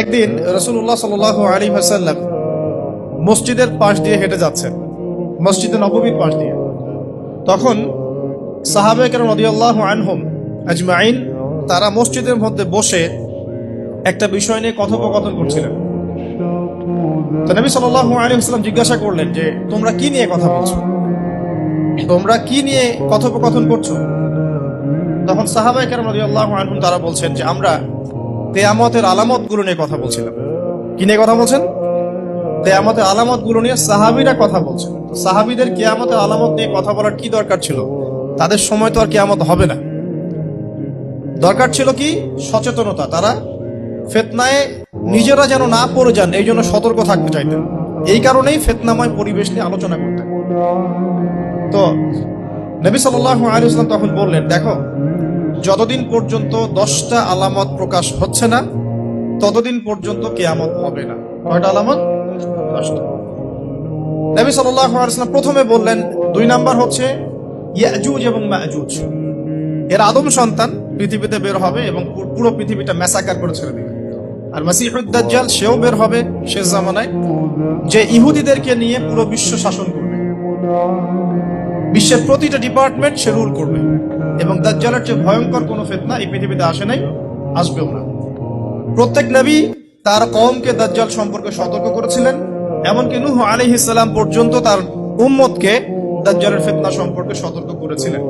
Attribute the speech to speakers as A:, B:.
A: একদিন রাসূলুল্লাহ সাল্লাল্লাহু আলাইহি ওয়াসাল্লাম মসজিদের পাশ দিয়ে হেঁটে যাচ্ছেন, মসজিদে নববীর পাশ দিয়ে। তখন সাহাবায়ে কেরাম রাদিয়াল্লাহু আনহুম আজমাইন তারা মসজিদের মধ্যে বসে একটা বিষয় নিয়ে কথোপকথন করছিলেন। তো নবী সাল্লাল্লাহু আলাইহি ওয়াসাল্লাম জিজ্ঞাসা করলেন যে তোমরা কি নিয়ে কথা বলছো, তোমরা কি নিয়ে কথোপকথন করছো? তখন সাহাবায়ে কেরাম রাদিয়াল্লাহু আনহুম তারা বলছেন যে আমরা কিয়ামতের আলামতগুলো নিয়ে কথা বলছিলাম। কি নিয়ে কথা বলছেন? কিয়ামতের আলামতগুলো নিয়ে সাহাবীরা কথা বলছেন। তো সাহাবীদের কিয়ামতের আলামত নিয়ে কথা বলার কি দরকার ছিল? তাদের সময় তো আর কিয়ামত হবে না। দরকার ছিল কি? সচেতনতা। তারা ফিতনায় নিজেরা যেন না পড়ে যান, এই জন্য সতর্ক থাকতে চাইতেন। এই কারণেই ফিতনাময় পরিবেশ নিয়ে আলোচনা করতেন। তো নবী সাল্লাল্লাহু আলাইহি ওয়াসাল্লাম তখন বললেন, দেখো, যতদিন পর্যন্ত 10টা আলামত প্রকাশ হচ্ছে না ততদিন পর্যন্ত কিয়ামত হবে না। কয়টা আলামত? 10টা। নবী সাল্লাল্লাহু আলাইহি ওয়াসাল্লাম প্রথমে বললেন 2 নাম্বার হচ্ছে ইয়াজুজ এবং মাজুজ। এর আদম সন্তান পৃথিবীতে বের হবে এবং পুরো পৃথিবীটা ম্যাসাকার করে ছেড়ে দেবে। আর মাসিহুদ দাজ্জাল সেও বের হবে শেষ জামানায়, যে ইহুদিদেরকে নিয়ে পুরো বিশ্ব শাসন করবে। বিশ্বের প্রতিটা ডিপার্টমেন্ট সে রুল করবে এবং দাজ্জালের চেয়ে ভয়ঙ্কর কোনো ফিতনা এই পৃথিবীতে আসে নাই, আসবেও না। প্রত্যেক নবী তার কওমকে দাজ্জাল সম্পর্কে সতর্ক করেছিলেন, এমনকি নূহ আলাইহিস সালাম পর্যন্ত তার উম্মতকে দাজ্জালের ফিতনা সম্পর্কে সতর্ক করেছিলেন।